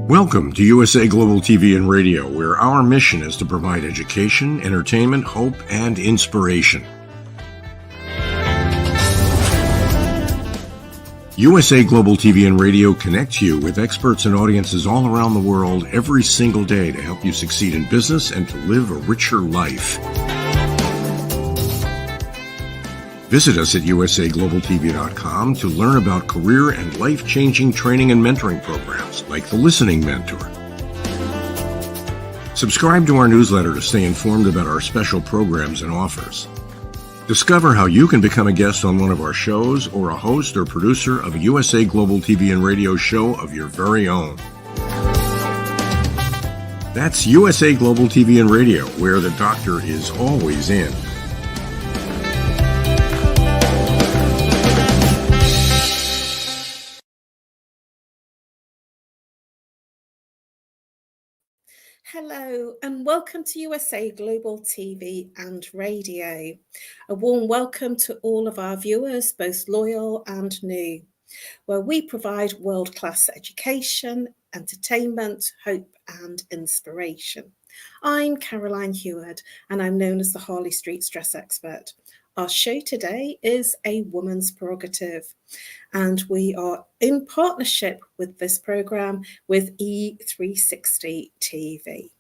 Welcome to USA Global TV and Radio, where our mission is to provide education, entertainment, hope, and inspiration. USA Global TV and Radio connects you with experts and audiences all around the world every single day to help you succeed in business and to live a richer life. Visit us at usaglobaltv.com to learn about career and life-changing training and mentoring programs like the Listening Mentor. Subscribe to our newsletter to stay informed about our special programs and offers. Discover how you can become a guest on one of our shows or a host or producer of a USA Global TV and Radio show of your very own. That's USA Global TV and Radio, where the doctor is always in. Hello and welcome to USA Global TV and Radio. A warm welcome to all of our viewers, both loyal and new, where we provide world-class education, entertainment, hope and inspiration. I'm Caroline Heward and I'm known as the Harley Street Stress Expert. Our show today is a woman's prerogative, and we are in partnership with this program with E360 TV.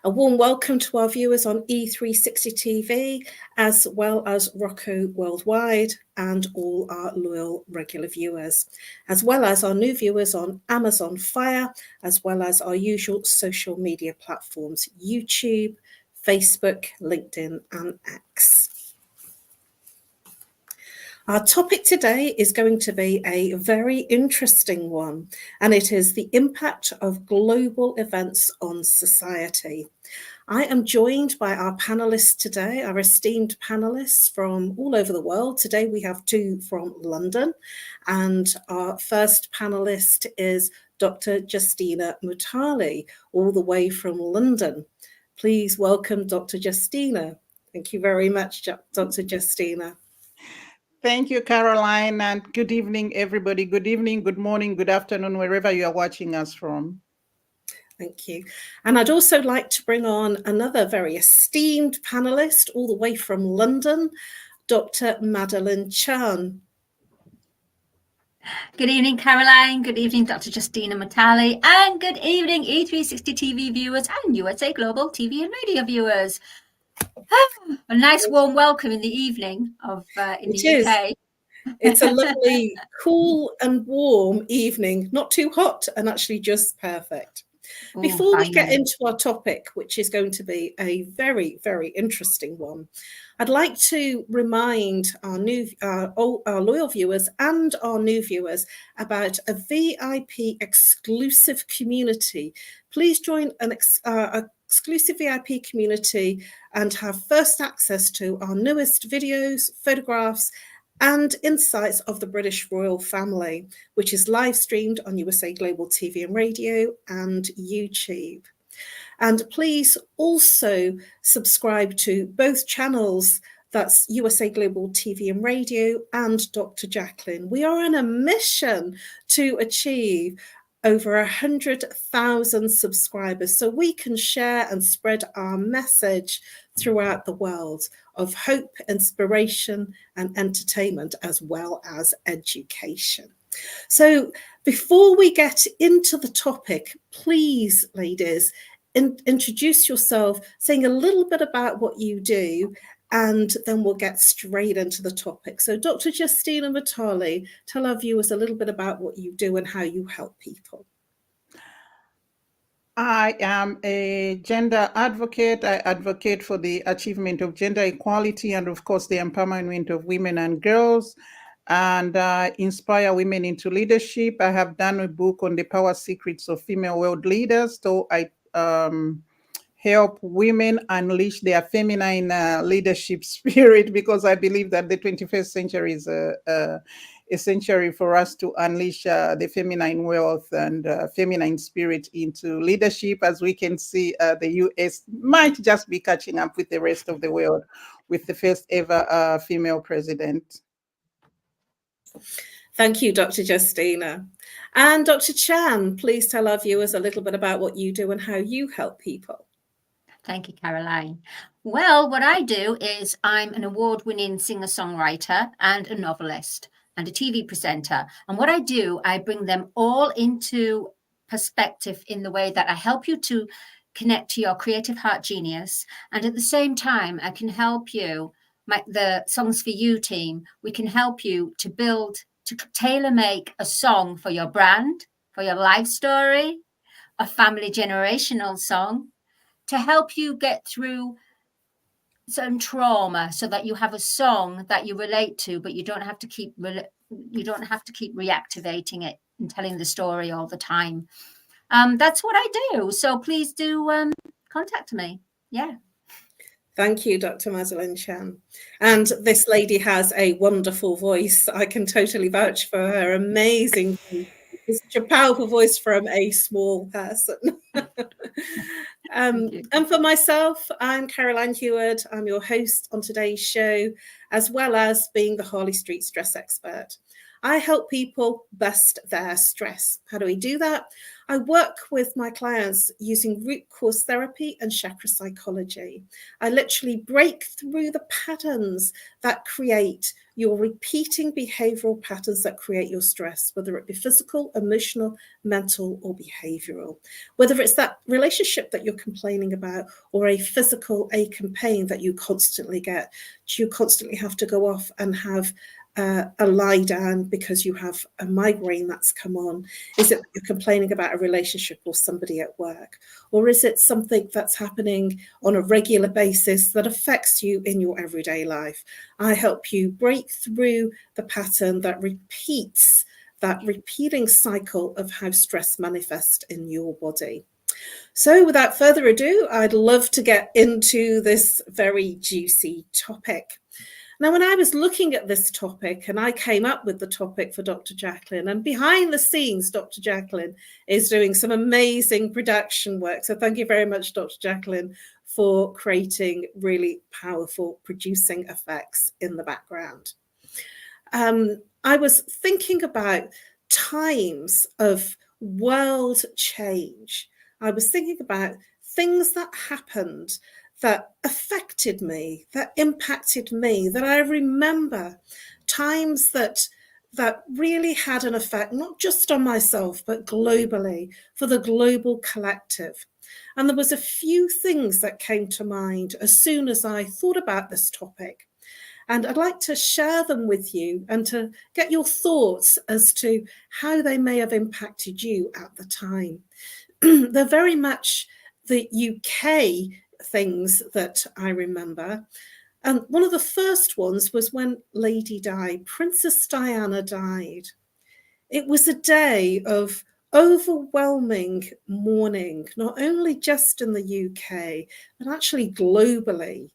A warm welcome to our viewers on E360 TV, as well as ROKU worldwide, and all our loyal regular viewers, as well as our new viewers on Amazon Fire, as well as our usual social media platforms, YouTube, Facebook, LinkedIn, and X. Our topic today is going to be a very interesting one, and it is the impact of global events on society. I am joined by our panelists today, our esteemed panelists from all over the world. Today we have two from London, and our first panelist is Dr. Justina MUTALE, all the way from London. Please welcome Dr. Justina. Thank you very much, Dr. Justina. Thank you, Caroline, and good evening, everybody. Good evening, good morning, good afternoon, wherever you are watching us from. Thank you. And I'd also like to bring on another very esteemed panelist all the way from London, Dr. Madalene. Good evening, Caroline. Good evening, Dr. Justina MUTALE, and good evening, E360 TV viewers and USA Global TV and Radio viewers. A nice warm welcome in the evening in the UK. It's a lovely, cool and warm evening, not too hot and actually just perfect. Before we get into our topic, which is going to be a very, very interesting one, I'd like to remind our loyal viewers and our new viewers about a VIP exclusive community. Please join an exclusive VIP community and have first access to our newest videos, photographs, and insights of the British royal family, which is live streamed on USA Global TV and Radio and YouTube. And please also subscribe to both channels, that's USA Global TV and Radio and Dr. JACALYN. We are on a mission to achieve over 100,000 subscribers so we can share and spread our message throughout the world of hope, inspiration, and entertainment, as well as education. So before we get into the topic, please, ladies, introduce yourself, saying a little bit about what you do, and then we'll get straight into the topic. So Dr. Justina MUTALE, tell our viewers a little bit about what you do and how you help people. I am a gender advocate. I advocate for the achievement of gender equality and, of course, the empowerment of women and girls, and inspire women into leadership. I have done a book on the power secrets of female world leaders. So I help women unleash their feminine leadership spirit, because I believe that the 21st century is a century for us to unleash the feminine wealth and feminine spirit into leadership. As we can see, the US might just be catching up with the rest of the world with the first ever female president. Thank you, Dr. Justina. And Dr. Chan, please tell our viewers a little bit about what you do and how you help people. Thank you, Caroline. Well, what I do is I'm an award-winning singer-songwriter and a novelist and a TV presenter. And what I do, I bring them all into perspective in the way that I help you to connect to your creative heart genius. And at the same time, I can help you, the Songs for You team, we can help you to build, to tailor-make a song for your brand, for your life story, a family generational song, to help you get through some trauma so that you have a song that you relate to, but you don't have to keep reactivating it and telling the story all the time. That's what I do. So please do contact me. Yeah. Thank you, Dr. Madalenchan. And this lady has a wonderful voice. I can totally vouch for her amazing voice. It's such a powerful voice from a small person. And for myself, I'm Caroline Heward. I'm your host on today's show, as well as being the Harley Street stress expert. I help people bust their stress. How do we do that? I work with my clients using root cause therapy and chakra psychology. I literally break through the patterns that create your repeating behavioral patterns that create your stress, whether it be physical, emotional, mental, or behavioral. Whether it's that relationship that you're complaining about or a physical ache and pain that you constantly get. Do you constantly have to go off and have a lie down because you have a migraine that's come on? Is it that you're complaining about a relationship or somebody at work? Or is it something that's happening on a regular basis that affects you in your everyday life? I help you break through the pattern that repeats, that repeating cycle of how stress manifests in your body. So without further ado, I'd love to get into this very juicy topic. Now, when I was looking at this topic, and I came up with the topic for Dr. JACALYN, and behind the scenes, Dr. JACALYN is doing some amazing production work. So thank you very much, Dr. JACALYN, for creating really powerful producing effects in the background. I was thinking about times of world change. I was thinking about things that happened that affected me, that impacted me, that I remember, times that really had an effect, not just on myself, but globally, for the global collective. And there was a few things that came to mind as soon as I thought about this topic. And I'd like to share them with you and to get your thoughts as to how they may have impacted you at the time. They're very much the UK things that I remember. And one of the first ones was when Lady Di, Princess Diana, died. It was a day of overwhelming mourning, not only just in the UK, but actually globally.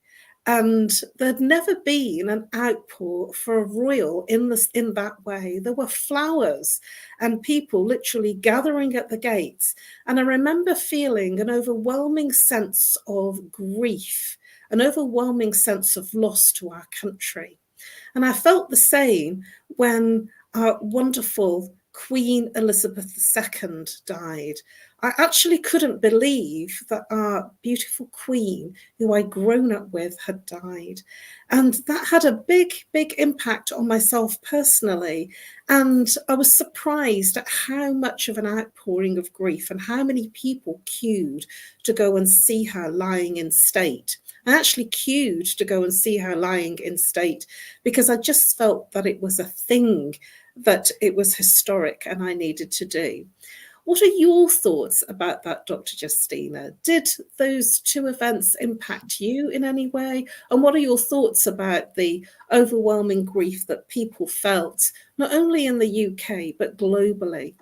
And there'd never been an outpour for a royal in that way. There were flowers and people literally gathering at the gates. And I remember feeling an overwhelming sense of grief, an overwhelming sense of loss to our country. And I felt the same when our wonderful Queen Elizabeth II died. I actually couldn't believe that our beautiful Queen, who I'd grown up with, had died. And that had a big, big impact on myself personally. And I was surprised at how much of an outpouring of grief and how many people queued to go and see her lying in state. I actually queued to go and see her lying in state because I just felt that it was a thing, that it was historic and I needed to do. What are your thoughts about that, Dr. Justina? Did those two events impact you in any way? And what are your thoughts about the overwhelming grief that people felt, not only in the UK, but globally?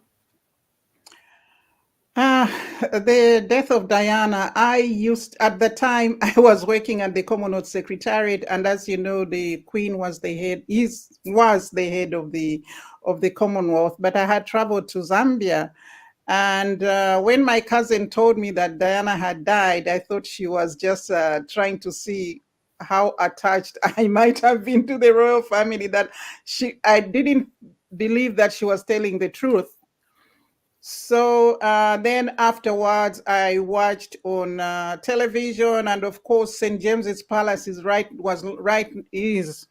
The death of Diana, at the time, I was working at the Commonwealth Secretariat, and as you know, the Queen was the head of the Commonwealth, but I had traveled to Zambia. And when my cousin told me that Diana had died, I thought she was just trying to see how attached I might have been to the royal family, that I didn't believe that she was telling the truth. So then afterwards, I watched on television, and of course, St. James's Palace is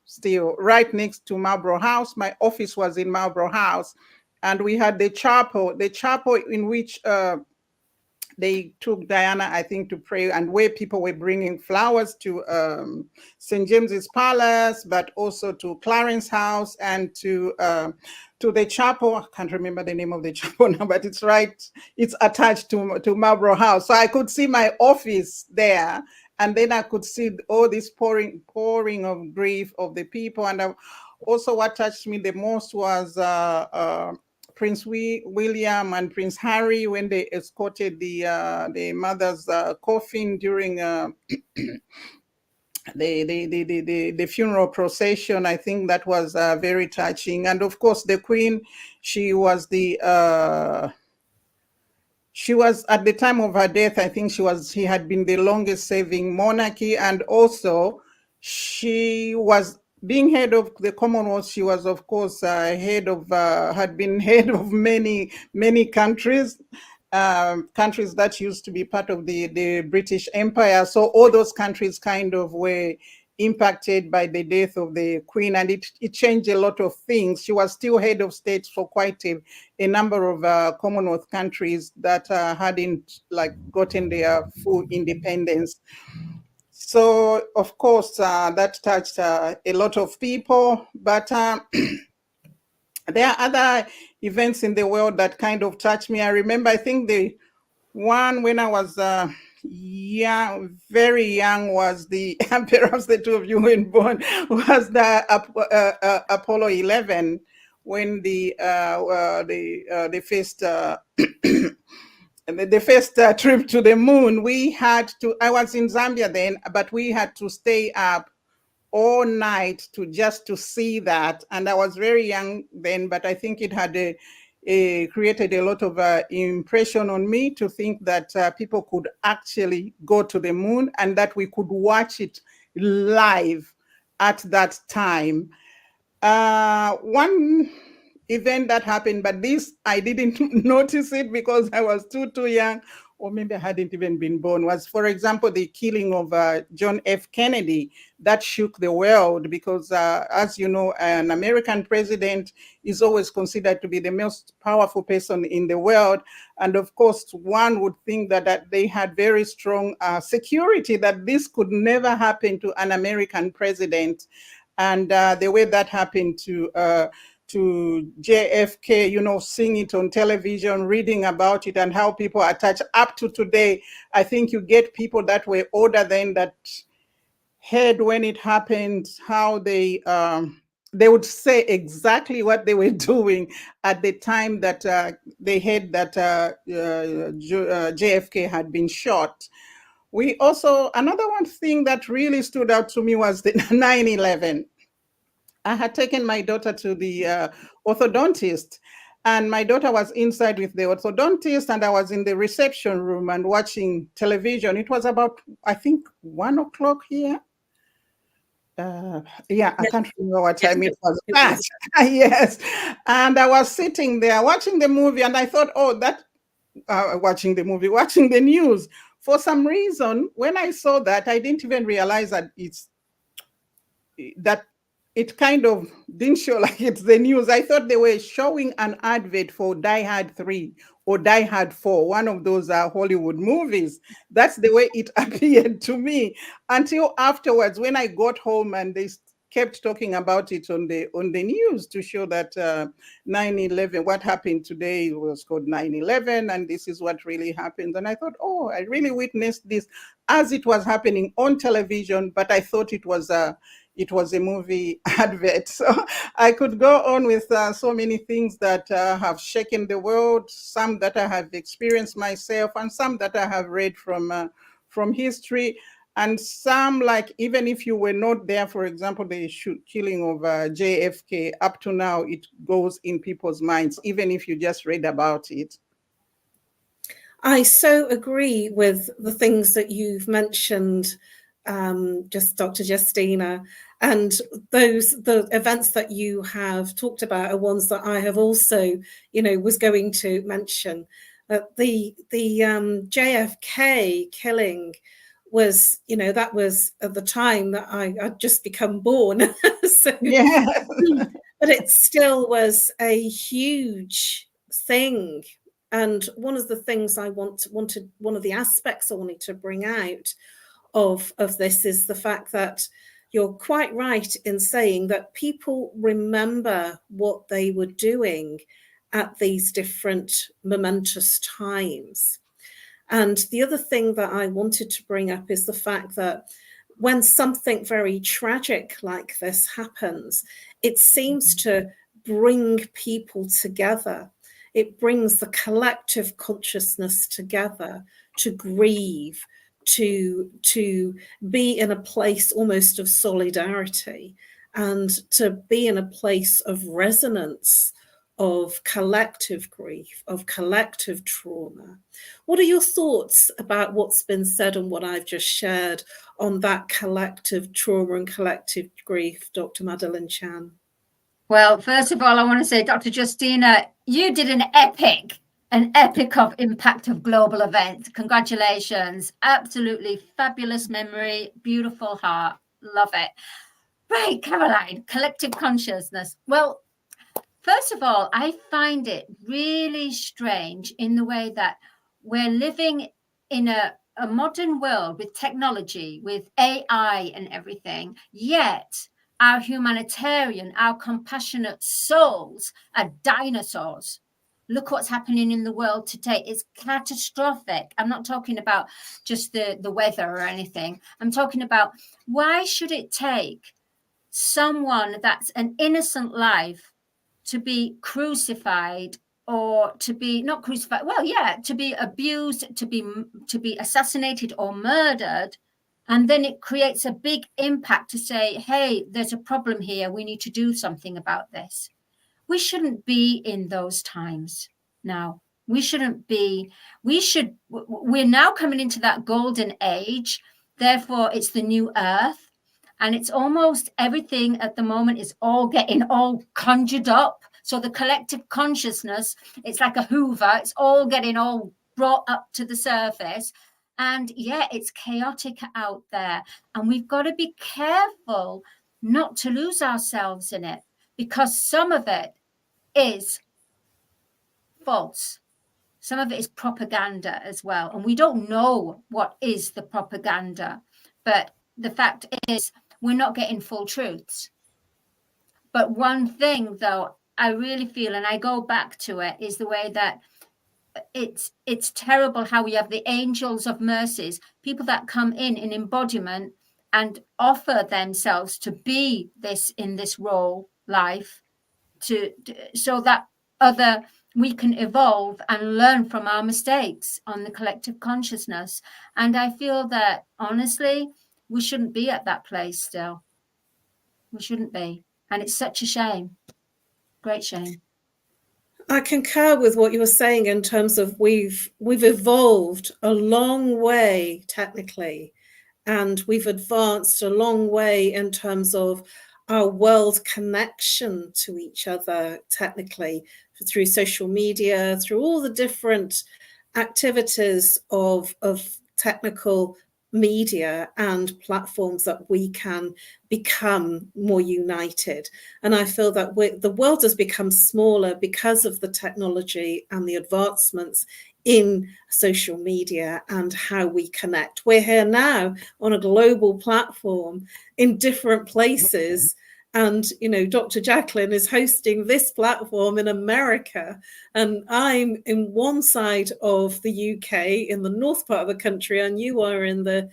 still right next to Marlborough House. My office was in Marlborough House, and we had the chapel in which they took Diana, I think, to pray, and where people were bringing flowers to St. James's Palace, but also to Clarence House and to the chapel. I can't remember the name of the chapel now, but it's attached to Marlborough House. So I could see my office there, and then I could see all this pouring of grief of the people. And also what touched me the most was Prince William and Prince Harry when they escorted the mother's coffin during the funeral procession. I think that was very touching. And of course, the Queen, she was at the time of her death, I think she had been the longest serving monarchy, and also she was being head of the Commonwealth. She was, of course, had been head of many countries, countries that used to be part of the British Empire. So all those countries kind of were impacted by the death of the Queen, and it changed a lot of things. She was still head of state for quite a number of Commonwealth countries that hadn't gotten their full independence. So, of course, that touched a lot of people, but there are other events in the world that kind of touched me. I remember, I think the one when I was very young was perhaps the two of you weren't born, was the Apollo 11, when the first the first trip to the moon. I was in Zambia then, but we had to stay up all night to see that. And I was very young then, but I think it had created a lot of impression on me to think that people could actually go to the moon and that we could watch it live at that time. One event that happened, but this I didn't notice it because I was too young, or maybe I hadn't even been born, was, for example, the killing of John F. Kennedy. That shook the world because, as you know, an American president is always considered to be the most powerful person in the world. And of course, one would think that they had very strong security, that this could never happen to an American president. And the way that happened to JFK, seeing it on television, reading about it, and how people are attached up to today. I think you get people that were older then that heard when it happened, how they would say exactly what they were doing at the time that they heard that JFK had been shot. Another one thing that really stood out to me was the 9/11. I had taken my daughter to the orthodontist, and my daughter was inside with the orthodontist, and I was in the reception room and watching television. It was about, I think, 1 o'clock here. I can't remember what time it was. Yes. And I was sitting there watching the movie, and I thought, watching the news. For some reason, when I saw that, I didn't even realize that it kind of didn't show like it's the news. I thought they were showing an advert for Die Hard 3 or Die Hard 4, one of those Hollywood movies. That's the way it appeared to me, until afterwards when I got home and they kept talking about it on the news to show that 9/11, what happened today was called 9/11, and this is what really happened. And I thought, I really witnessed this as it was happening on television, but I thought it was a movie advert. So I could go on with so many things that have shaken the world, some that I have experienced myself, and some that I have read from history, and some, like, even if you were not there, for example, the killing of JFK, up to now, it goes in people's minds, even if you just read about it. I so agree with the things that you've mentioned just Dr. Justina, and the events that you have talked about are ones that I have also, was going to mention. The JFK killing was, that was at the time that I'd just become born. So, yeah. But it still was a huge thing. And one of the things one of the aspects I wanted to bring out of this is the fact that you're quite right in saying that people remember what they were doing at these different momentous times. And the other thing that I wanted to bring up is the fact that when something very tragic like this happens, it seems to bring people together. It brings the collective consciousness together to grieve, to be in a place almost of solidarity, and to be in a place of resonance, of collective grief, of collective trauma. What are your thoughts about what's been said and what I've just shared on that collective trauma and collective grief, Dr. Madalenechan? Well, first of all, I want to say, Dr. Justina, you did an epic of impact of global events. Congratulations. Absolutely fabulous memory, beautiful heart. Love it. Right, Caroline, collective consciousness. Well, first of all, I find it really strange in the way that we're living in a modern world with technology, with AI and everything, yet our humanitarian, our compassionate souls are dinosaurs. Look what's happening in the world today. It's catastrophic. I'm not talking about just the weather or anything. I'm talking about, why should it take someone that's an innocent life to be crucified, or to be not crucified, to be abused, to be assassinated or murdered? And then it creates a big impact to say, hey, there's a problem here. We need to do something about this. We shouldn't be in those times now. We shouldn't be. We're now coming into that golden age. Therefore, it's the new earth. And it's almost everything at the moment is all getting all conjured up. So the collective consciousness, it's like a Hoover. It's all getting all brought up to the surface. And yeah, it's chaotic out there. And we've got to be careful not to lose ourselves in it, because some of it is false. Some of it is propaganda as well. And we don't know what is the propaganda. But the fact is, we're not getting full truths. But one thing, though, I really feel, and I go back to it, is the way that it's terrible how we have the angels of mercies, people that come in embodiment and offer themselves to be this in this role life, so that we can evolve and learn from our mistakes on the collective consciousness. And I feel that, honestly, we shouldn't be at that place still. We shouldn't be. And it's such a shame. Great shame. I concur with what you were saying in terms of we've evolved a long way technically, and we've advanced a long way in terms of our world connection to each other technically, through social media, through all the different activities of technical media and platforms that we can become more united. And I feel that the world has become smaller because of the technology and the advancements in social media and how we connect. We're here now on a global platform in different places. And, Dr. JACALYN is hosting this platform in America, and I'm in one side of the UK, in the north part of the country, and you are in the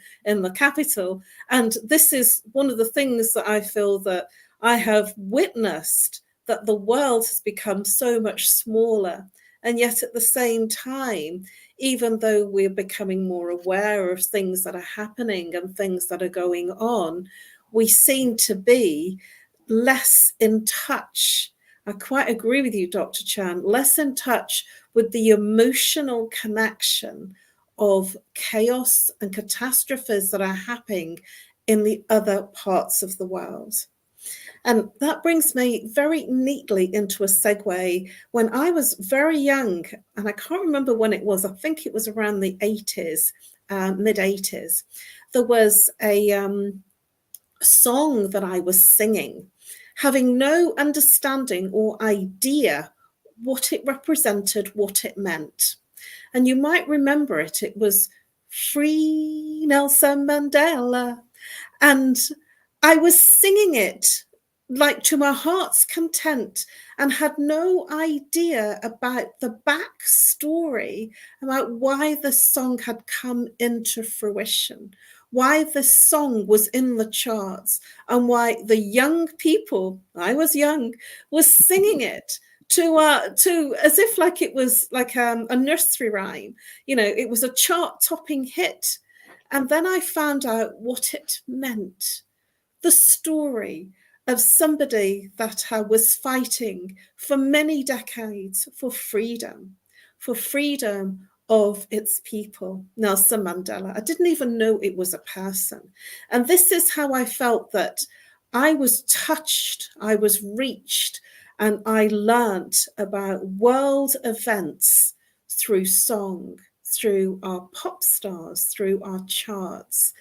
capital. And this is one of the things that I feel that I have witnessed, that the world has become so much smaller. And yet at the same time, even though we're becoming more aware of things that are happening and things that are going on, we seem to be less in touch. I quite agree with you, Dr. Chan, less in touch with the emotional connection of chaos and catastrophes that are happening in the other parts of the world. And that brings me very neatly into a segue. When I was very young, and I can't remember when it was, I think it was around the 80s, mid-80s, there was a song that I was singing, having no understanding or idea what it represented, what it meant. And you might remember it. It was Free Nelson Mandela. And I was singing it like to my heart's content and had no idea about the backstory, about why the song had come into fruition, why the song was in the charts, and why the young people, I was young, was singing it to as if like it was like a nursery rhyme. You know, it was a chart-topping hit. And then I found out what it meant, the story of somebody that was fighting for many decades for freedom of its people, Nelson Mandela. I didn't even know it was a person. And this is how I felt that I was touched, I was reached, and I learned about world events through song, through our pop stars, through our charts,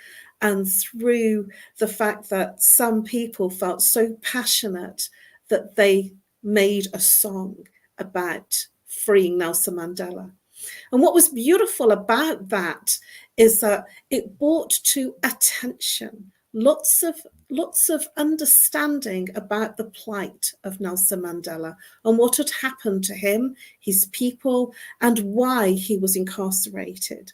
and through the fact that some people felt so passionate that they made a song about freeing Nelson Mandela. And what was beautiful about that is that it brought to attention lots of understanding about the plight of Nelson Mandela and what had happened to him, his people, and why he was incarcerated.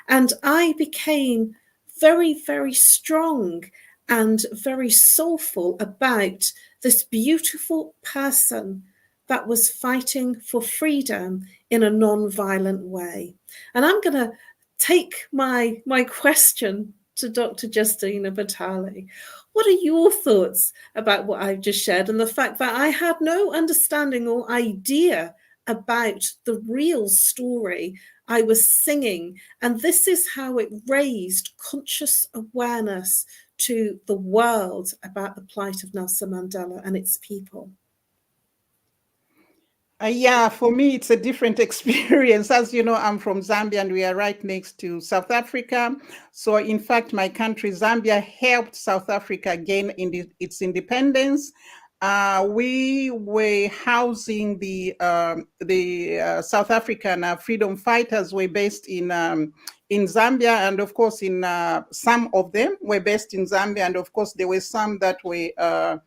And I became very, very strong and very soulful about this beautiful person that was fighting for freedom in a non-violent way. And I'm going to take my question to Dr. Justina Matale. What are your thoughts about what I've just shared and the fact that I had no understanding or idea about the real story I was singing? And this is how it raised conscious awareness to the world about the plight of Nelson Mandela and its people. Yeah, for me, it's a different experience. As you know, I'm from Zambia and we are right next to South Africa. So in fact, my country, Zambia, helped South Africa gain its independence. We were housing the South African freedom fighters were based in Zambia. And of course, some of them were based in Zambia. And of course, there were some that were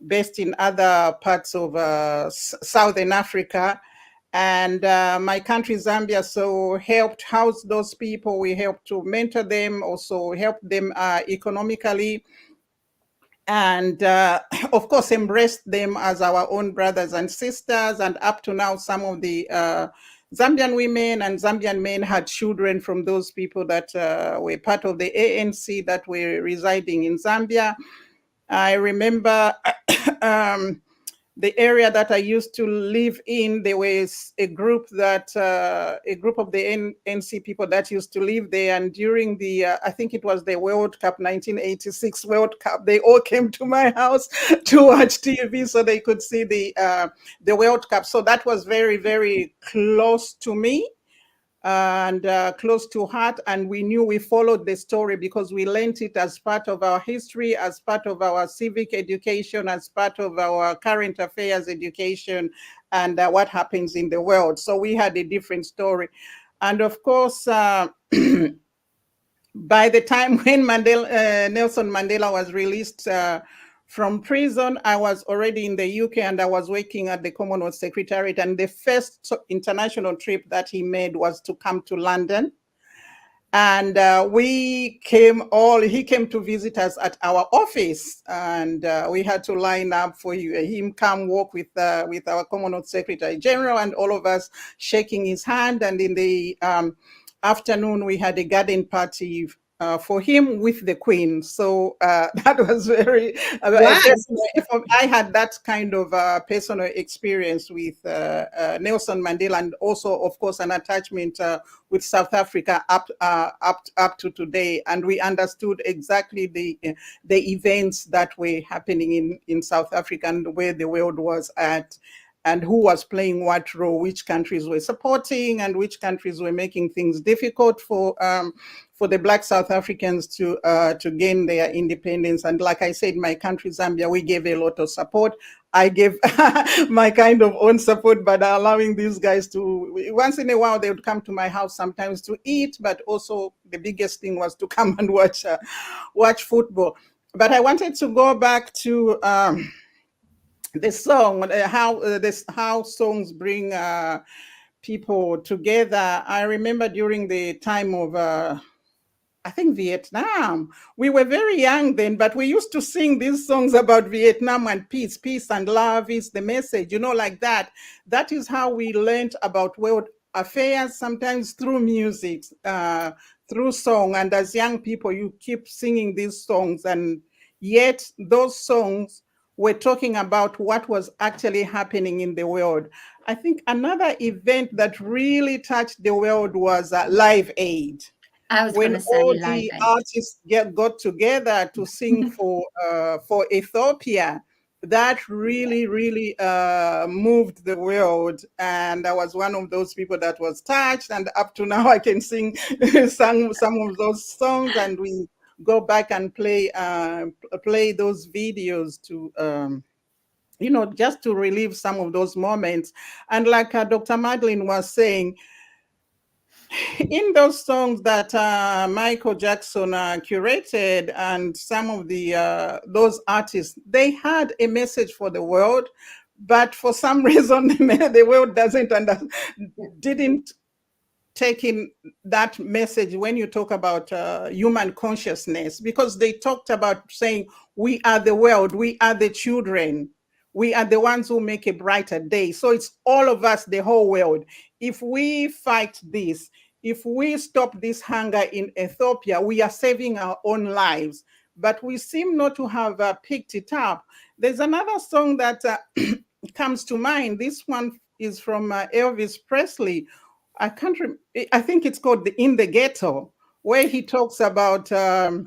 based in other parts of Southern Africa. And my country, Zambia, so helped house those people. We helped to mentor them, also help them economically, and of course, embraced them as our own brothers and sisters. And up to now, some of the Zambian women and Zambian men had children from those people that were part of the ANC that were residing in Zambia. I remember the area that I used to live in, there was a group of the NC people that used to live there. And during the, I think it was the World Cup, 1986 World Cup, they all came to my house to watch TV so they could see the World Cup. So that was very, very close to me and close to heart. And we knew we followed the story because we learned it as part of our history, as part of our civic education, as part of our current affairs education, and what happens in the world. So we had a different story. And of course, by the time when Nelson Mandela was released from prison, I was already in the UK and I was working at the Commonwealth Secretariat. And the first international trip that he made was to come to London. And he came to visit us at our office, and we had to line up for him come walk with our Commonwealth Secretary General, and all of us shaking his hand. And in the afternoon, we had a garden party for him with the Queen. So that was very Wow. I had that kind of personal experience with Nelson Mandela, and also, of course, an attachment with South Africa up to today. And we understood exactly the events that were happening in South Africa and where the world was at, and who was playing what role, which countries were supporting and which countries were making things difficult for the Black South Africans to gain their independence. And like I said, my country, Zambia, we gave a lot of support. I gave my kind of own support by allowing these guys to, once in a while, they would come to my house sometimes to eat, but also the biggest thing was to come and watch football. But I wanted to go back to the song, how songs bring people together. I remember during the time of I think Vietnam. We were very young then, but we used to sing these songs about Vietnam and peace. Peace and love is the message, like that. That is how we learned about world affairs, sometimes through music, through song. And as young people, you keep singing these songs, and yet those songs were talking about what was actually happening in the world. I think another event that really touched the world was Live Aid. I was When going to say all Live the Aid. artists got together to sing for Ethiopia, that really moved the world. And I was one of those people that was touched. And up to now, I can sing some of those songs, and we go back and play those videos to. Just to relive some of those moments. And like Dr. Madalene was saying, in those songs that Michael Jackson curated, and some of those artists, they had a message for the world, but for some reason the world didn't take in that message when you talk about human consciousness, because they talked about saying, we are the world, we are the children, we are the ones who make a brighter day. So it's all of us, the whole world. If we fight this, if we stop this hunger in Ethiopia, we are saving our own lives. But we seem not to have picked it up. There's another song that comes to mind. This one is from Elvis Presley. I think it's called In the Ghetto, where he talks about a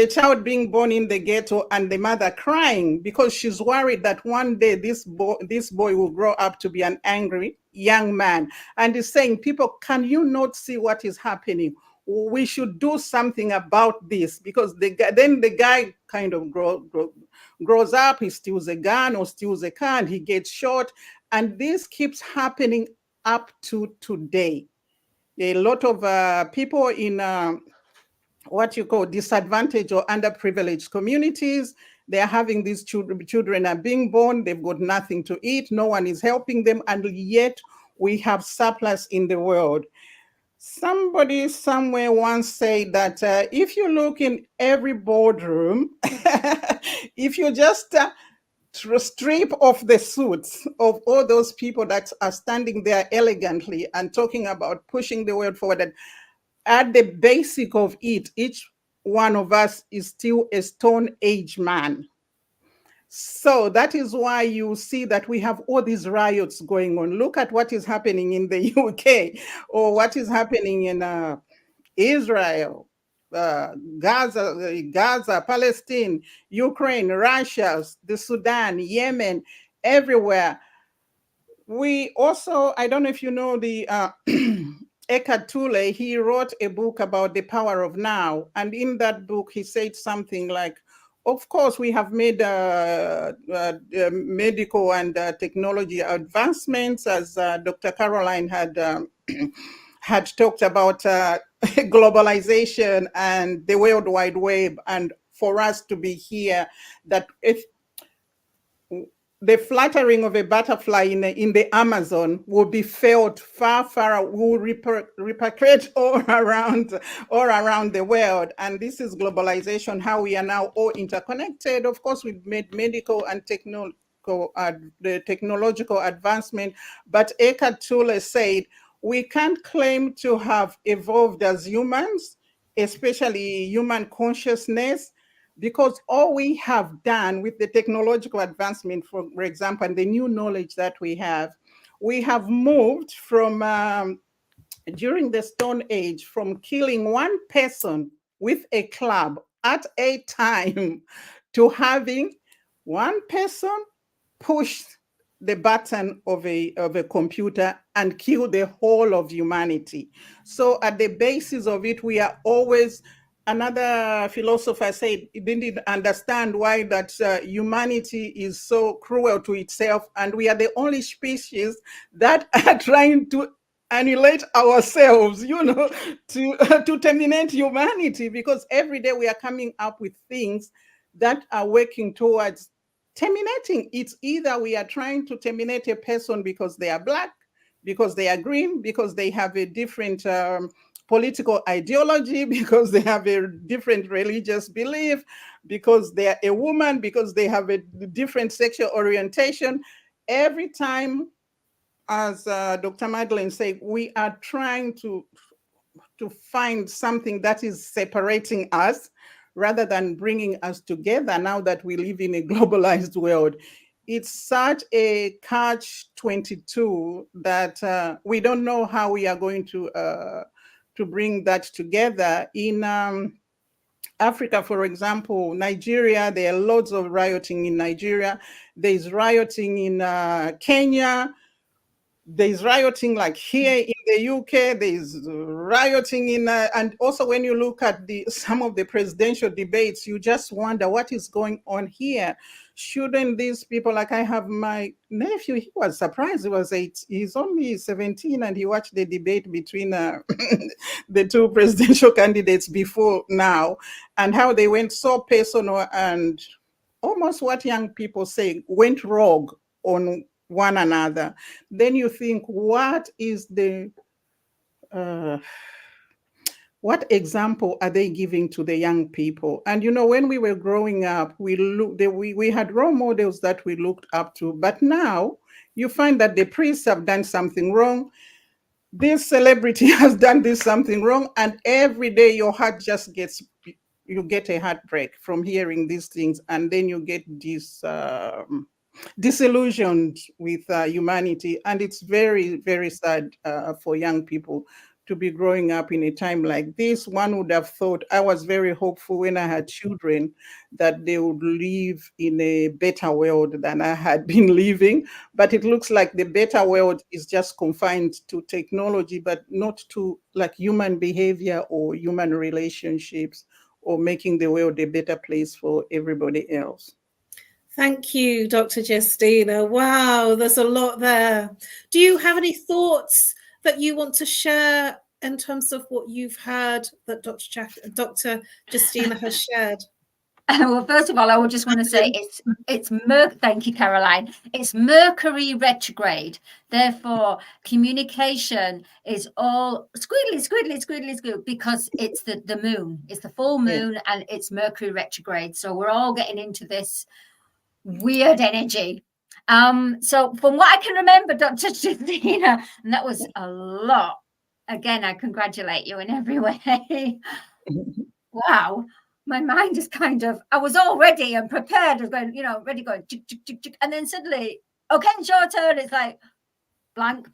child being born in the ghetto and the mother crying because she's worried that one day this boy will grow up to be an angry young man. And he's saying, people, can you not see what is happening? We should do something about this, because then the guy kind of grows up, he steals a gun or steals a car, and he gets shot. And this keeps happening up to today. A lot of people in what you call disadvantaged or underprivileged communities, they're having these children are being born, they've got nothing to eat, no one is helping them, and yet we have surplus in the world. Somebody somewhere once said that if you look in every boardroom, if you just strip off the suits of all those people that are standing there elegantly and talking about pushing the world forward, and at the basic of it, each one of us is still a Stone Age man. So that is why you see that we have all these riots going on. Look at what is happening in the UK, or what is happening in Israel, Gaza, Palestine, Ukraine, Russia, the Sudan, Yemen, everywhere. We also, I don't know if you know the Eckhart Tolle, he wrote a book about the power of now. And in that book, he said something like, of course, we have made medical and technology advancements, as Dr. Caroline had talked about globalization and the World Wide Web, and for us to be here, that if the fluttering of a butterfly in the Amazon will be felt far, will repercolate all around the world. And this is globalization, how we are now all interconnected. Of course, we've made medical and the technological advancement, but Eckhart Tolle said, we can't claim to have evolved as humans especially human consciousness, because all we have done with the technological advancement, for example, and the new knowledge that we have moved from, during the Stone Age, from killing one person with a club at a time to having one person push the button of a computer and kill the whole of humanity. So at the basis of it, we are always, another philosopher said he didn't understand why that humanity is so cruel to itself, and we are the only species that are trying to annihilate ourselves, to terminate humanity, because every day we are coming up with things that are working towards terminating. It's either we are trying to terminate a person because they are Black, because they are green, because they have a different political ideology, because they have a different religious belief, because they are a woman, because they have a different sexual orientation. Every time, as Dr. Madalene said, we are trying to find something that is separating us rather than bringing us together, now that we live in a globalized world. It's such a catch-22 that we don't know how we are going to bring that together. In Africa, for example, Nigeria, there are lots of rioting in Nigeria. There's rioting in Kenya. There's rioting like here in the UK. There's rioting in, and also when you look at some of the presidential debates, you just wonder what is going on here. Shouldn't these people, like I have my nephew, he was surprised. He was 8, he's only 17, and he watched the debate between the two presidential candidates before now, and how they went so personal and almost what young people say, went rogue on one another. Then you think, what is the what example are they giving to the young people? And when we were growing up, we had role models that we looked up to, but now you find that the priests have done something wrong, this celebrity has done something wrong, and every day your heart just you get a heartbreak from hearing these things, and then you get this disillusioned with humanity. And it's very, very sad for young people to be growing up in a time like this. One would have thought, I was very hopeful when I had children that they would live in a better world than I had been living. But it looks like the better world is just confined to technology, but not to like human behavior or human relationships, or making the world a better place for everybody else. Thank you, Dr. Justina. Wow, there's a lot there. Do you have any thoughts that you want to share in terms of what you've heard that Dr. Justina has shared? Well, first of all, I would just want to say thank you, Caroline. It's Mercury retrograde. Therefore, communication is all squiddly, because it's the moon. It's the full moon, and it's Mercury retrograde. So we're all getting into this weird energy. So from what I can remember, Dr. Justina, and that was a lot. Again, I congratulate you in every way. Wow. My mind is I was all ready and prepared, going, going, and then suddenly, okay, it's your turn. It's like blank.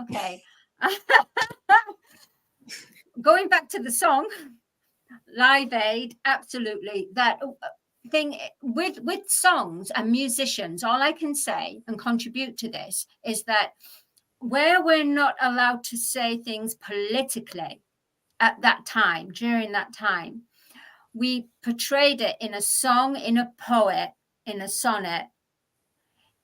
Okay. Going back to the song, Live Aid, absolutely. That thing with songs and musicians, all I can say and contribute to this is that where we're not allowed to say things politically at that time, during that time, we portrayed it in a song, in a poet, in a sonnet,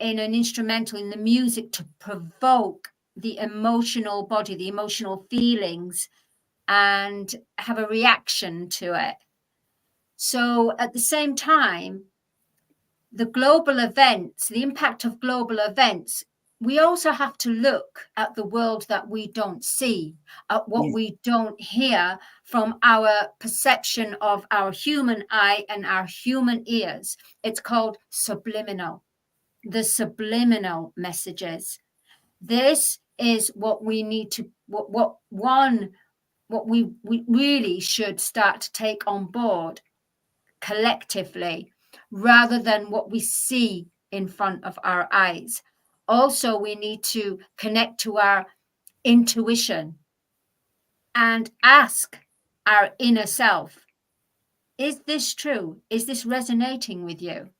in an instrumental, in the music, to provoke the emotional body, the emotional feelings, and have a reaction to it. So at the same time, the global events, the impact of global events, we also have to look at the world that we don't see, at what we don't hear from our perception of our human eye and our human ears. It's called subliminal, the subliminal messages. This is what we need to, what one what we really should start to take on board collectively, rather than what we see in front of our eyes. Also, we need to connect to our intuition and ask our inner self, is this true? Is this resonating with you?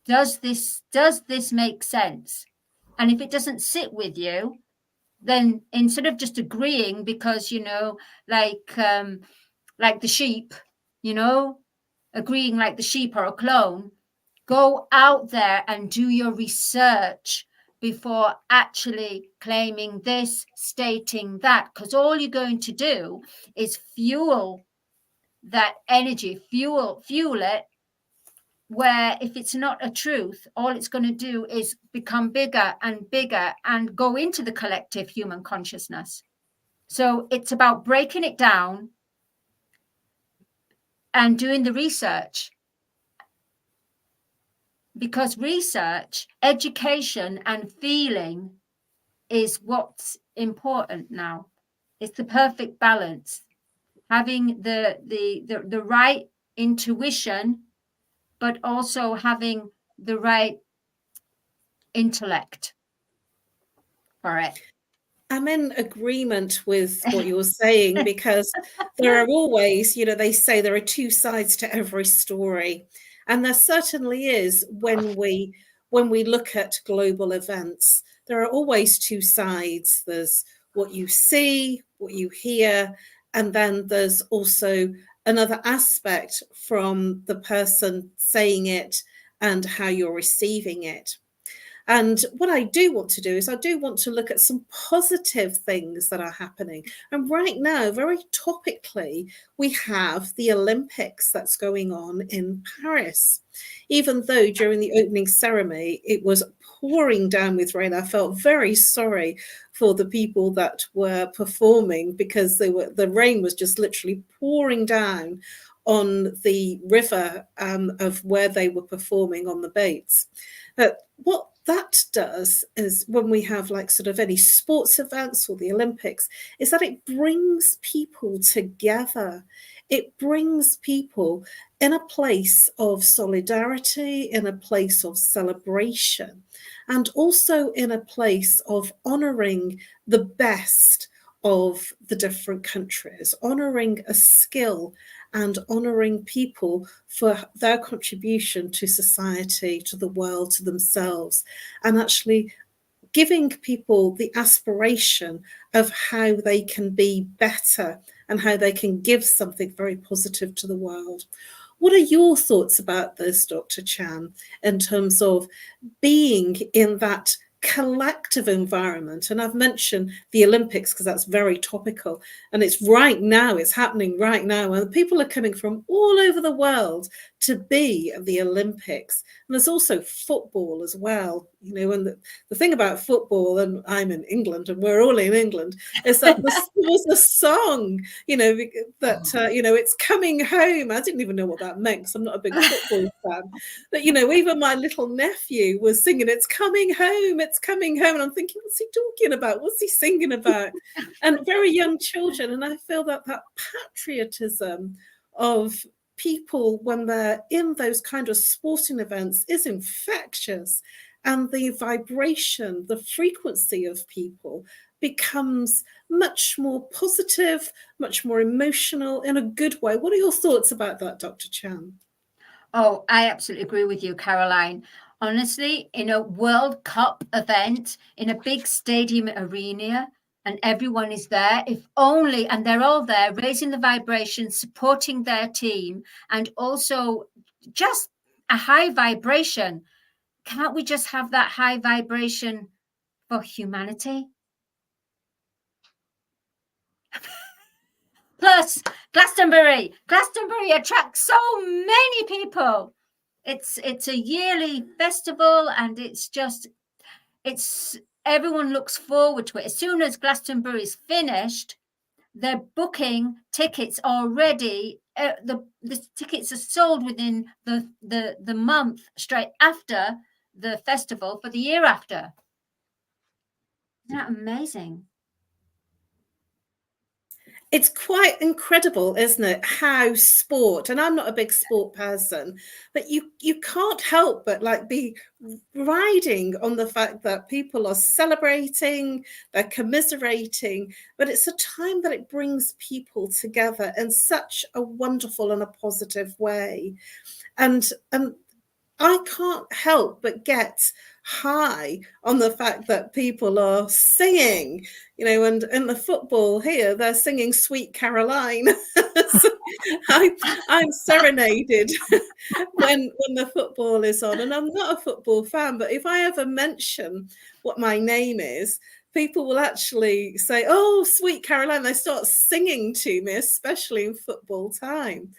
Does this make sense? And if it doesn't sit with you, then instead of just agreeing because, like the sheep, agreeing like the sheep or a clone, go out there and do your research before actually claiming this, stating that, because all you're going to do is fuel that energy, fuel it, where if it's not a truth, all it's going to do is become bigger and bigger and go into the collective human consciousness. So it's about breaking it down and doing the research, because research, education, and feeling is what's important now. It's the perfect balance, having the right intuition, but also having the right intellect for it. I'm in agreement with what you're saying, because there are always, they say there are two sides to every story. And there certainly is when we look at global events. There are always two sides. There's what you see, what you hear, and then there's also another aspect from the person saying it and how you're receiving it. And what I do want to do is I do want to look at some positive things that are happening. And right now, very topically, we have the Olympics that's going on in Paris. Even though during the opening ceremony, it was pouring down with rain, I felt very sorry for the people that were performing, because the rain was just literally pouring down on the river of where they were performing on the Bates. But what that does is, when we have like sort of any sports events or the Olympics, is that it brings people together. It brings people in a place of solidarity, in a place of celebration, and also in a place of honouring the best of the different countries, honouring a skill and honouring people for their contribution to society, to the world, to themselves, and actually giving people the aspiration of how they can be better and how they can give something very positive to the world. What are your thoughts about this, Dr. Chan, in terms of being in that collective environment? And I've mentioned the Olympics because that's very topical, and it's right now, it's happening right now, and people are coming from all over the world to be at the Olympics. And there's also football as well, and the thing about football, and I'm in England and we're all in England, is that there was a song, that it's coming home. I didn't even know what that meant because I'm not a big football fan, but even my little nephew was singing, it's coming home, it's coming home. And I'm thinking, what's he talking about? What's he singing about? And very young children. And I feel that patriotism of people when they're in those kind of sporting events is infectious. And the vibration, the frequency of people becomes much more positive, much more emotional in a good way. What are your thoughts about that, Dr. Chan? Oh, I absolutely agree with you, Caroline. Honestly, in a World Cup event, in a big stadium arena, and everyone is there, and they're all there raising the vibration, supporting their team, and also just a high vibration. Can't we just have that high vibration for humanity? Plus, Glastonbury attracts so many people. It's a yearly festival, and everyone looks forward to it. As soon as Glastonbury is finished, they're booking tickets already. The tickets are sold within the month straight after the festival for the year after. Isn't that amazing? It's quite incredible, isn't it, how sport, and I'm not a big sport person, but you can't help but like be riding on the fact that people are celebrating, they're commiserating, but it's a time that it brings people together in such a wonderful and a positive way. And I can't help but get high on the fact that people are singing, and in the football here, they're singing Sweet Caroline. So I'm serenaded when the football is on. And I'm not a football fan, but if I ever mention what my name is, people will actually say, "Oh, Sweet Caroline." They start singing to me, especially in football time.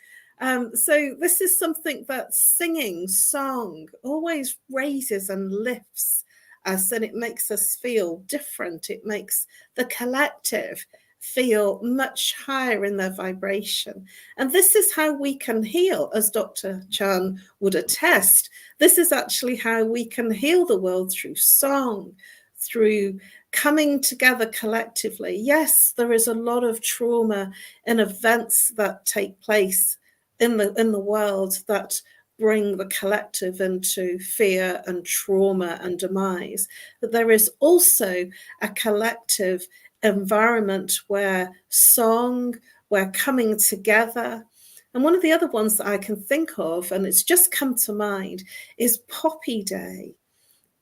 So this is something that song always raises and lifts us, and it makes us feel different. It makes the collective feel much higher in their vibration. And this is how we can heal, as Dr. Chan would attest. This is actually how we can heal the world, through song, through coming together collectively. Yes, there is a lot of trauma in events that take place in the world that bring the collective into fear and trauma and demise. But there is also a collective environment where song, where coming together. And one of the other ones that I can think of, and it's just come to mind, is Poppy Day.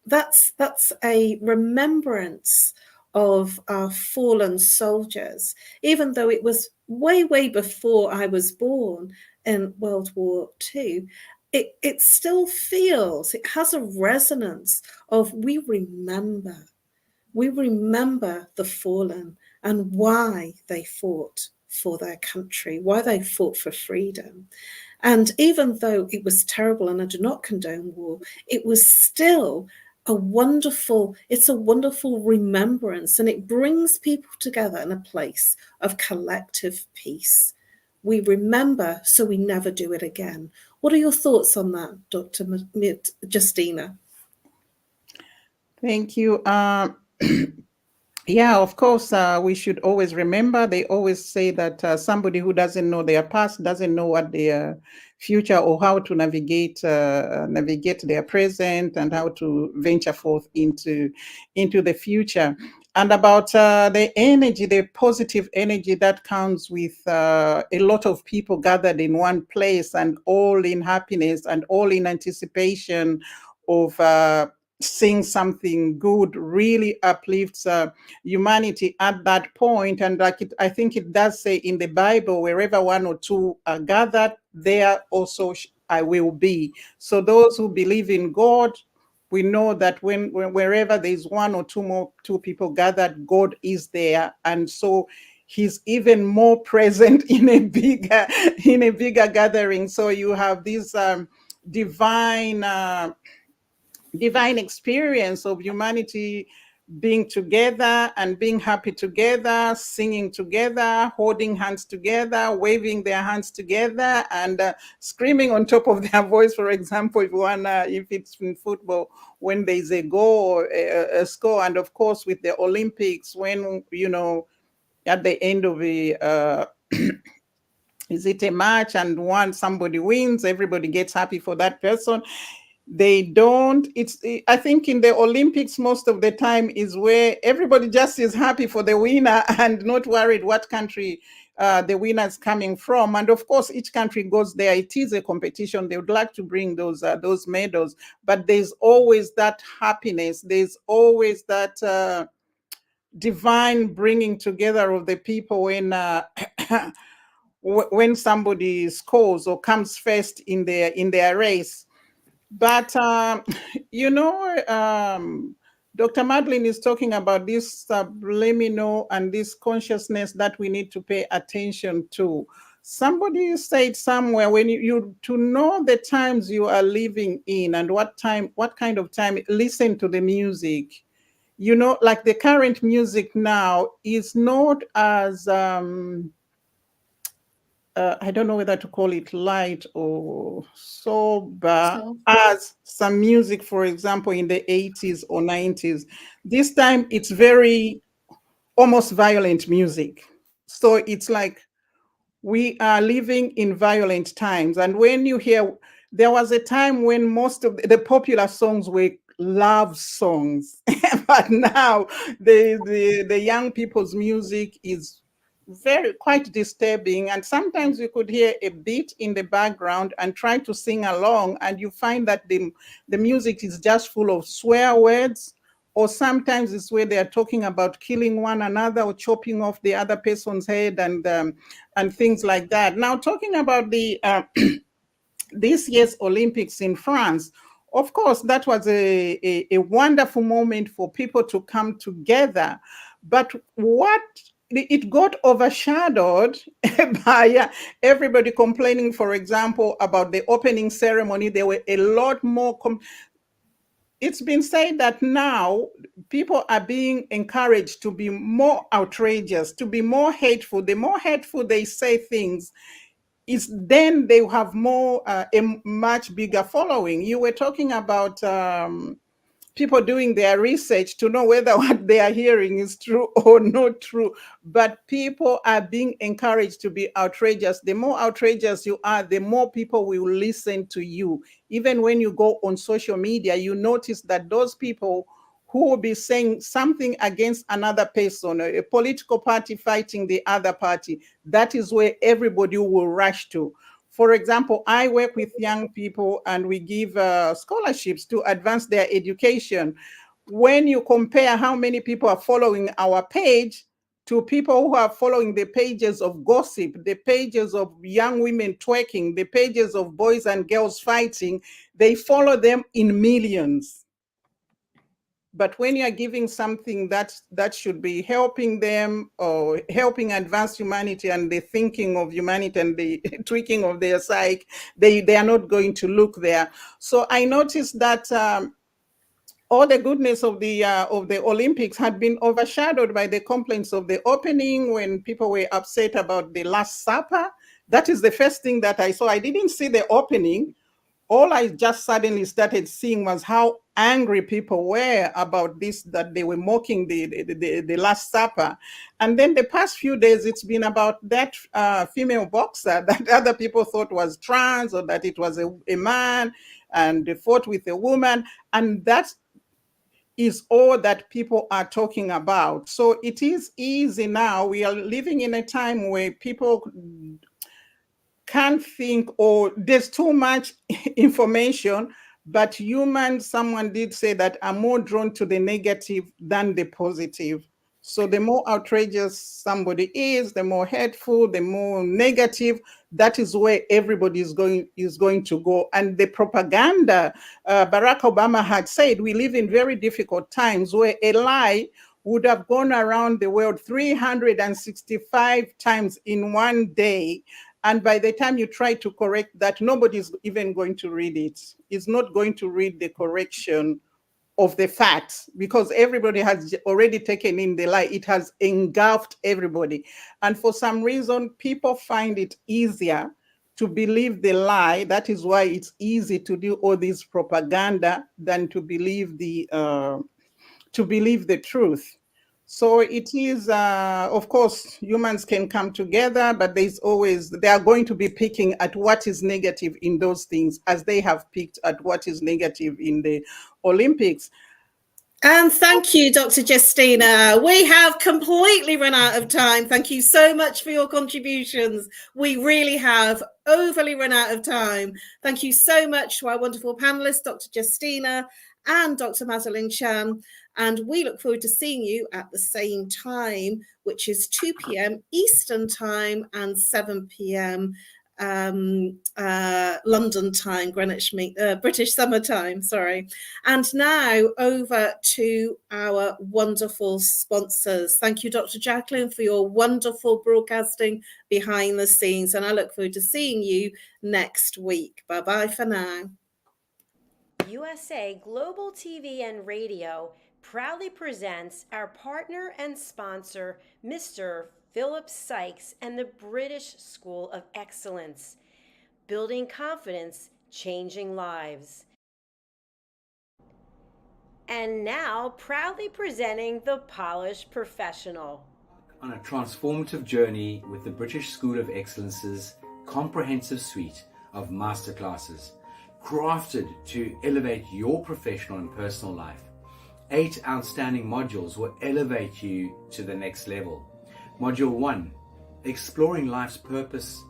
That's a remembrance of our fallen soldiers, even though it was way, way before I was born in World War II. It still feels, it has a resonance of we remember the fallen and why they fought for their country, why they fought for freedom. And even though it was terrible, and I do not condone war, it was still a wonderful remembrance, and it brings people together in a place of collective peace. We remember so we never do it again. What are your thoughts on that, Dr. Justina? Thank you. Yeah, of course, we should always remember. They always say that somebody who doesn't know their past doesn't know what their future, or how to navigate their present, and how to venture forth into the future. And about the energy, the positive energy that comes with a lot of people gathered in one place, and all in happiness and all in anticipation of seeing something good, really uplifts humanity at that point. And I think it does say in the Bible, wherever one or two are gathered, there also I will be. So those who believe in God, we know that wherever there's one or two people gathered, God is there. And so he's even more present in a bigger gathering. So you have this divine experience of humanity being together and being happy together, singing together, holding hands together, waving their hands together, and screaming on top of their voice. For example, if it's in football, when there's a goal or a score, and of course with the Olympics, when at the end of a is it a match, and once somebody wins, everybody gets happy for that person. They don't. I think in the Olympics, most of the time is where everybody just is happy for the winner and not worried what country the winner is coming from. And of course, each country goes there. It is a competition. They would like to bring those medals, but there's always that happiness. There's always that divine bringing together of the people when somebody scores or comes first in their race. But Dr. Madeline is talking about this subliminal and this consciousness that we need to pay attention to. Somebody said somewhere, when you to know the times you are living in and what kind of time, listen to the music. Like the current music now is not as I don't know whether to call it light or sober as some music, for example, in the 80s or 90s. This time it's very almost violent music. So it's like we are living in violent times. And when you hear, there was a time when most of the popular songs were love songs, but now the young people's music is quite disturbing. And sometimes you could hear a beat in the background and try to sing along, and you find that the music is just full of swear words, or sometimes it's where they are talking about killing one another or chopping off the other person's head, and things like that. Now, talking about the this year's Olympics in France, of course, that was a wonderful moment for people to come together. But what it got overshadowed by everybody complaining, for example, about the opening ceremony. There were a lot more. It's been said that now people are being encouraged to be more outrageous, to be more hateful. The more hateful they say things, is then they have more a much bigger following. You were talking about people doing their research to know whether what they are hearing is true or not true. But people are being encouraged to be outrageous. The more outrageous you are, the more people will listen to you. Even when you go on social media, you notice that those people who will be saying something against another person, a political party fighting the other party, that is where everybody will rush to. For example, I work with young people and we give scholarships to advance their education. When you compare how many people are following our page to people who are following the pages of gossip, the pages of young women twerking, the pages of boys and girls fighting, they follow them in millions. But when you're giving something that should be helping them or helping advance humanity and the thinking of humanity and the tweaking of their psyche, they are not going to look there. So I noticed that all the goodness of the Olympics had been overshadowed by the complaints of the opening, when people were upset about the Last Supper. That is the first thing that I saw. I didn't see the opening. All I just suddenly started seeing was how angry people were about this, that they were mocking the Last Supper. And then the past few days, it's been about that female boxer that other people thought was trans, or that it was a man, and they fought with a woman. And that is all that people are talking about. So it is easy now. We are living in a time where people can't think, or there's too much information, but humans, someone did say that, are more drawn to the negative than the positive. So the more outrageous somebody is, the more hateful, the more negative, that is where everybody is going to go. And the propaganda, Barack Obama had said, we live in very difficult times where a lie would have gone around the world 365 times in one day. And by the time you try to correct that, nobody's even going to read it. It's not going to read the correction of the facts, because everybody has already taken in the lie. It has engulfed everybody. And for some reason, people find it easier to believe the lie. That is why it's easy to do all this propaganda than to believe the truth. So it is, of course, humans can come together, but they are going to be picking at what is negative in those things, as they have picked at what is negative in the Olympics. And thank you, Dr. Justina. We have completely run out of time. Thank you so much for your contributions. We really have overly run out of time. Thank you so much to our wonderful panelists, Dr. Justina and Dr. Madalene. And we look forward to seeing you at the same time, which is 2 p.m. Eastern time and 7 p.m. London time, Greenwich British summer time, sorry. And now over to our wonderful sponsors. Thank you, Dr. Jacalyn, for your wonderful broadcasting behind the scenes. And I look forward to seeing you next week. Bye-bye for now. USA Global TV and Radio proudly presents our partner and sponsor, Mr. Philip Sykes and the British School of Excellence. Building confidence, changing lives. And now, proudly presenting the Polished Professional. on a transformative journey with the British School of Excellence's comprehensive suite of masterclasses, crafted to elevate your professional and personal life. 8 outstanding modules will elevate you to the next level. Module 1, Exploring Life's Purpose,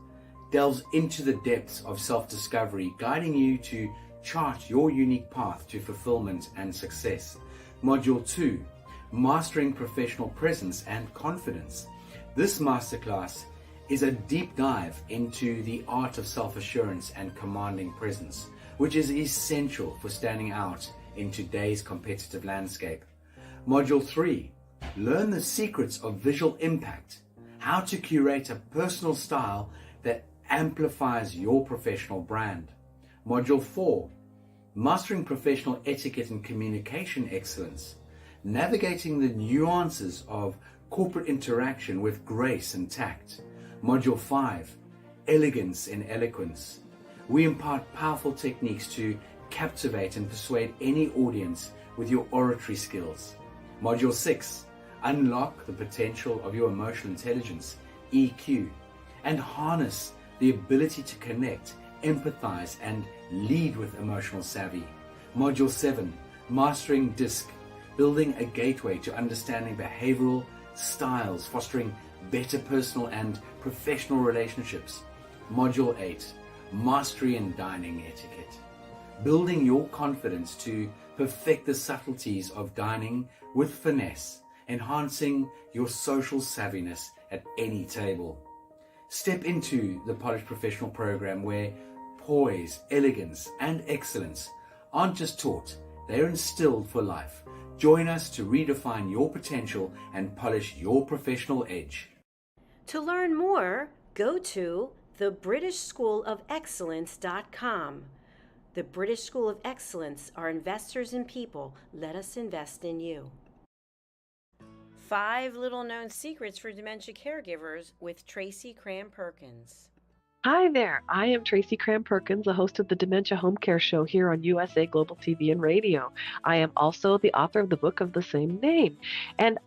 delves into the depths of self-discovery, guiding you to chart your unique path to fulfillment and success. Module 2, Mastering Professional Presence and Confidence. This masterclass is a deep dive into the art of self-assurance and commanding presence, which is essential for standing out in today's competitive landscape. Module 3, Learn the Secrets of Visual Impact, how to curate a personal style that amplifies your professional brand. Module 4, Mastering Professional Etiquette and Communication Excellence, navigating the nuances of corporate interaction with grace and tact. Module 5, Elegance in Eloquence. We impart powerful techniques to captivate and persuade any audience with your oratory skills. Module 6, Unlock the potential of your emotional intelligence, EQ, and harness the ability to connect, empathize, and lead with emotional savvy. Module 7, Mastering DISC, building a gateway to understanding behavioral styles, fostering better personal and professional relationships. Module 8, Mastery in Dining Etiquette, building your confidence to perfect the subtleties of dining with finesse, enhancing your social savviness at any table. Step into the Polished Professional program where poise, elegance, and excellence aren't just taught, they're instilled for life. Join us to redefine your potential and polish your professional edge. To learn more, go to thebritishschoolofexcellence.com. The British School of Excellence are investors in people. Let us invest in you. 5 little-known secrets for dementia caregivers with Tracy Cram-Perkins. Hi there, I am Tracy Cram-Perkins, the host of the Dementia Home Care Show here on USA Global TV and Radio. I am also the author of the book of the same name. And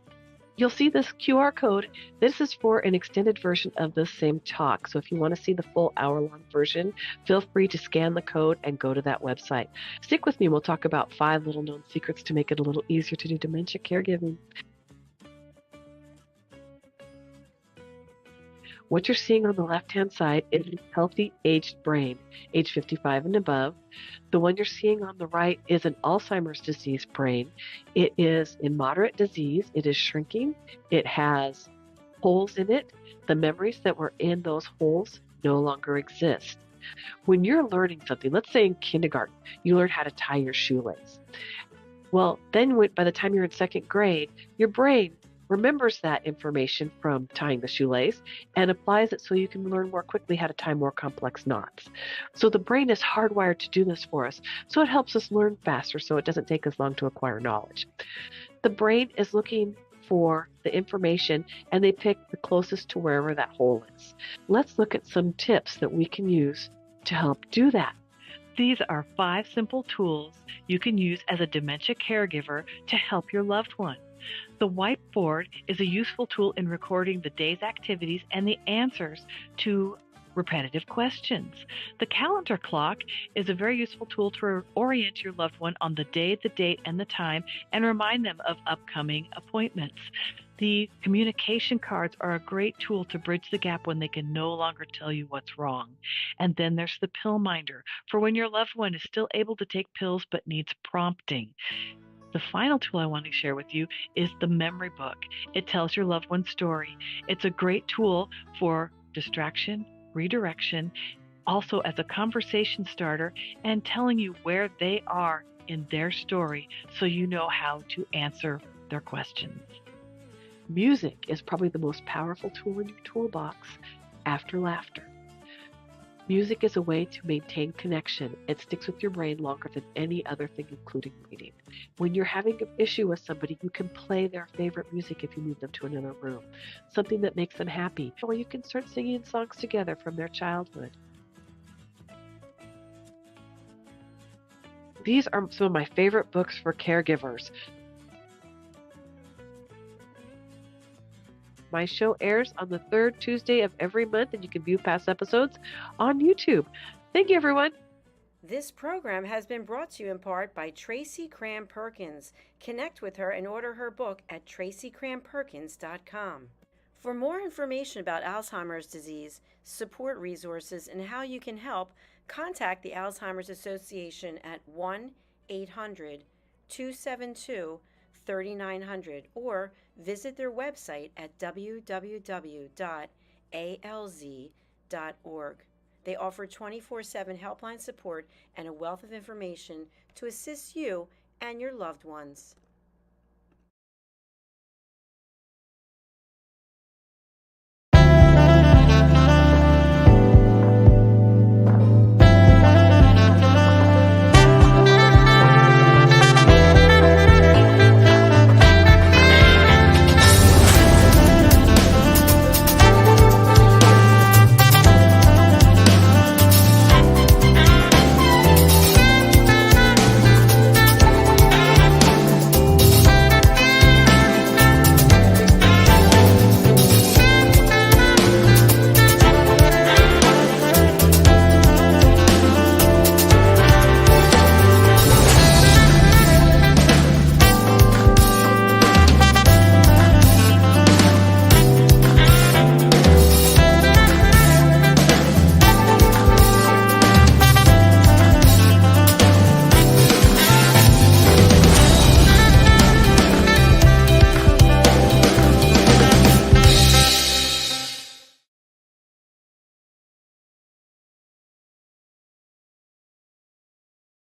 you'll see this QR code. This is for an extended version of the same talk. So if you want to see the full hour-long version, feel free to scan the code and go to that website. Stick with me, we'll talk about 5 little-known secrets to make it a little easier to do dementia caregiving. What you're seeing on the left-hand side is a healthy aged brain, age 55 and above. The one you're seeing on the right is an Alzheimer's disease brain. It is in moderate disease. It is shrinking. It has holes in it. The memories that were in those holes no longer exist. When you're learning something, let's say in kindergarten, you learn how to tie your shoelace. Well, then by the time you're in 2nd grade, your brain remembers that information from tying the shoelace and applies it so you can learn more quickly how to tie more complex knots. So the brain is hardwired to do this for us, so it helps us learn faster so it doesn't take as long to acquire knowledge. The brain is looking for the information and they pick the closest to wherever that hole is. Let's look at some tips that we can use to help do that. These are 5 simple tools you can use as a dementia caregiver to help your loved one. The whiteboard is a useful tool in recording the day's activities and the answers to repetitive questions. The calendar clock is a very useful tool to orient your loved one on the day, the date, and the time, and remind them of upcoming appointments. The communication cards are a great tool to bridge the gap when they can no longer tell you what's wrong. And then there's the pill minder for when your loved one is still able to take pills but needs prompting. The final tool I want to share with you is the memory book. It tells your loved one's story. It's a great tool for distraction, redirection, also as a conversation starter, and telling you where they are in their story so you know how to answer their questions. Music is probably the most powerful tool in your toolbox after laughter. Music is a way to maintain connection. It sticks with your brain longer than any other thing, including reading. When you're having an issue with somebody, you can play their favorite music if you move them to another room, something that makes them happy, or you can start singing songs together from their childhood. These are some of my favorite books for caregivers. My show airs on the third Tuesday of every month, and you can view past episodes on YouTube. Thank you, everyone. This program has been brought to you in part by Tracy Cram Perkins. Connect with her and order her book at tracycramperkins.com. For more information about Alzheimer's disease, support resources, and how you can help, contact the Alzheimer's Association at 1-800-272-3900 or visit their website at www.alz.org. They offer 24/7 helpline support and a wealth of information to assist you and your loved ones.